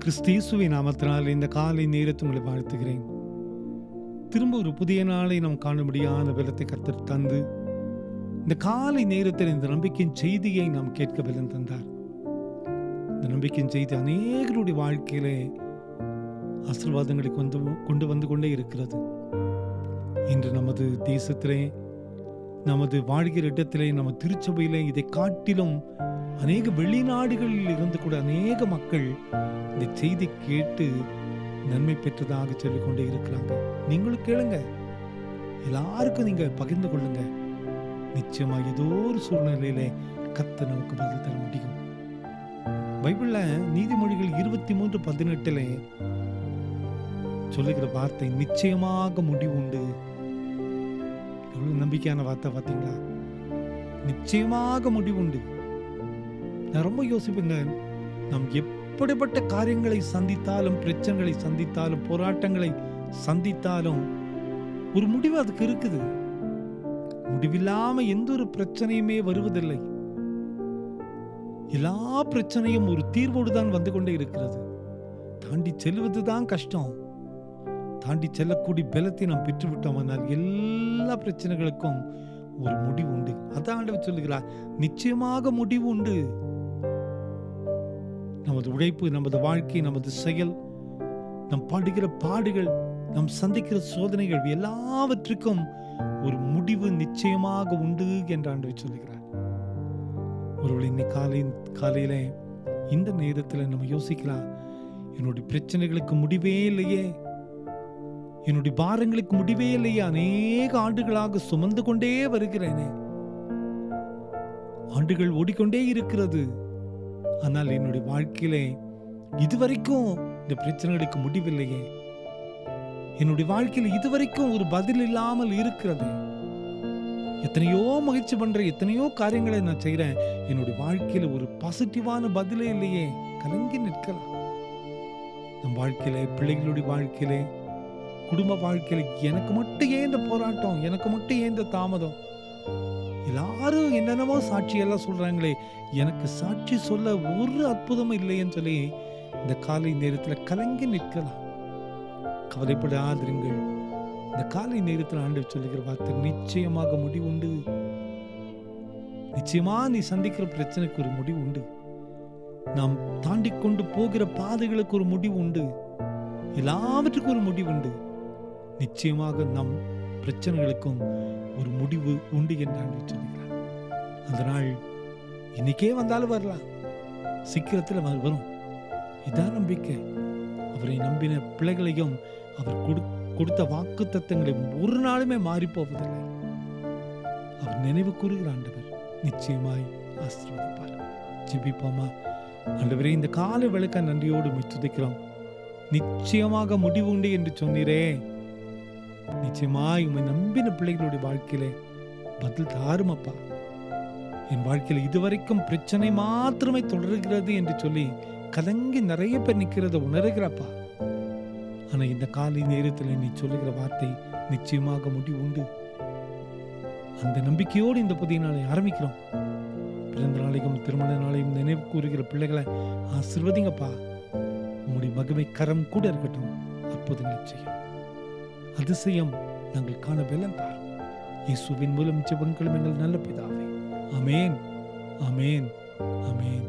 கிறிஸ்தேசுவின் நாமத்தினால் இந்த காலை நேரத்தை உங்களை வாழ்த்துகிறேன். திரும்ப ஒரு புதிய நாளை நாம் காணும்படியான பலத்தை கர்த்தர் தந்து, இந்த காலை நேரத்தில் இந்த நம்பிக்கையின் செய்தியை நாம் கேட்க பலன் தந்தார். இந்த நம்பிக்கையின் செய்தி அநேகருடைய வாழ்க்கையிலே ஆசீர்வாதங்களை கொண்டு வந்து கொண்டே இருக்கிறது. இன்று நமது தேசத்திலே, நமது வாழ்கிற இடத்திலே, நம்ம திருச்சபையிலே இதை காட்டிலும் அநேக வெளிநாடுகளில் இருந்து கூட அநேக மக்கள் இந்த செய்தி கேட்டு நன்மை பெற்றதாக சொல்லிக் கொண்டே இருக்கிறாங்க. நீங்களும் கேளுங்க, எல்லாருக்கும் நீங்க பகிர்ந்து கொள்ளுங்க. நிச்சயமா ஏதோ ஒரு சூழ்நிலையிலே கர்த்தர் நமக்கு பதில் தர முடியும். பைபிள்ல நீதிமொழிகள் 23:18 சொல்லுகிற வார்த்தை நிச்சயமாக முடிவு உண்டு. எவ்வளவு நம்பிக்கையான வார்த்தை பார்த்தீங்களா? நிச்சயமாக முடிவு உண்டு. நான் ரொம்ப யோசிப்பேங்க, நாம் எப்படிப்பட்ட காரியங்களை சந்தித்தாலும், பிரச்சனைகளை சந்தித்தாலும், போராட்டங்களை சந்தித்தாலும் ஒரு முடிவு அதுக்கு இருக்குது. முடிவில்லாம எந்த ஒரு பிரச்சனையுமே வருவதில்லை. எல்லா பிரச்சனையும் ஒரு தீர்வோடு தான் வந்து கொண்டே இருக்கிறது. தாண்டி செல்வதுதான் கஷ்டம். தாண்டி செல்லக்கூடிய பலத்தை நாம் பெற்றுவிட்டோம்னால் எல்லா பிரச்சனைகளுக்கும் ஒரு முடிவு உண்டு. அதான் ஆண்டவர் சொல்லுகிறார், நிச்சயமாக முடிவு உண்டு. நமது உழைப்பு, நமது வாழ்க்கை, நமது செயல், நம் படுகிற பாடுகள், நம் சந்திக்கிற சோதனைகள் எல்லாவற்றுக்கும் ஒரு முடிவு நிச்சயமாக உண்டு என்று ஆண்டவர் சொல்லுகிறார். ஒருவேளை இன்னைக்கு காலையில இந்த நேரத்தில் நம்ம யோசிக்கலாம், என்னுடைய பிரச்சனைகளுக்கு முடிவே இல்லையே, என்னுடைய பாரங்களுக்கு முடிவே இல்லையே, அநேக ஆண்டுகளாக சுமந்து கொண்டே வருகிறேனே, ஆண்டுகள் ஓடிக்கொண்டே இருக்கிறது, ஆனால் என்னுடைய வாழ்க்கையிலே இதுவரைக்கும் இந்த பிரச்சனைகளுக்கு முடிவில்லையே, என்னுடைய வாழ்க்கையில் இதுவரைக்கும் ஒரு பதில் இல்லாமல் இருக்கிறது, எத்தனையோ முயற்சி பண்றேன், எத்தனையோ காரியங்களை நான் செய்யறேன், என்னுடைய வாழ்க்கையில ஒரு பாசிட்டிவான பதிலே இல்லையே, கலங்கி நிற்கலாம். நம் வாழ்க்கையில, பிள்ளைகளுடைய வாழ்க்கையில, குடும்ப வாழ்க்கையில எனக்கு மட்டும் ஏன் இந்த போராட்டம், எனக்கு மட்டும் ஏன் இந்த தாமதம், எல்லாரும் என்னென்னமோ சாட்சியெல்லாம் சொல்றாங்களே, எனக்கு சாட்சி சொல்ல ஒரு அற்புதமும் இல்லைன்னு சொல்லி இந்த காலை நேரத்தில் கலங்கி நிற்கலாம். கவலைப்படாதிருங்கள். இந்த காலை நேரத்தில் ஆண்டவர் சொல்லுகிற வார்த்தை நிச்சயமாக முடிவு உண்டு. நிச்சயமா நீ சந்திக்கிற பிரச்சனைக்கு ஒரு முடிவு உண்டு. நாம் தாண்டி கொண்டு போகிற பாதைகளுக்கு ஒரு முடிவு உண்டு. எல்லாவற்றுக்கும் ஒரு முடிவு உண்டு. நிச்சயமாக நம் பிரச்சனைகளுக்கும் ஒரு முடிவு உண்டு என்று ஆண்டவர் சொல்லுகிறார். அந்த நாள் இன்னைக்கே வந்தாலும் வரலாம், சீக்கிரத்தில் வரும். இதான் நம்பிக்கை. அவரை நம்பின பிள்ளைகளையும் அவர் கொடுத்த வாக்கு தத்தங்களையும் ஒரு நாளுமே மாறி போவதில்லை. அவர் நினைவு கூறுகிற ஆண்டவர் நிச்சயமாய் ஆசீர்வதிப்பார். ஜெபிப்போமா? ஆண்டவரே, இந்த காலை வேளைக்கு நன்றியோடு துதிக்கிறோம். நிச்சயமாக முடிவு உண்டு என்று சொன்னீரே, நிச்சயமாய் உம்மை நம்பின பிள்ளைகளுடைய வாழ்க்கையிலே பதில் தாரும் அப்பா. என் வாழ்க்கையில் இதுவரைக்கும் பிரச்சனை மாத்திரமே தொடர்கிறது என்று சொல்லி கலங்கி நிறைய பேர் நிற்கிறத உணர்கிறப்பா. ஆனா இந்த காலை நேரத்தில் நீ சொல்லுகிற வார்த்தை நிச்சயமாக முடிவு உண்டு. அந்த நம்பிக்கையோடு இந்த புதிய நாளை ஆரம்பிக்கிறோம். பிறந்த நாளையும் திருமண நாளையும் நினைவு கூறுகிற பிள்ளைகளை ஆசீர்வதிங்கப்பா. உங்களுடைய மகிமை கரம் கூட இருக்கட்டும். அற்புதங்களை செய்யும், அதிசயம் நாங்கள் காண பலன் தார். இயேசுவின் மூலம் ஜெபங்களும் எங்கள் நல்ல பிதாவே. ஆமென், ஆமென், ஆமென்.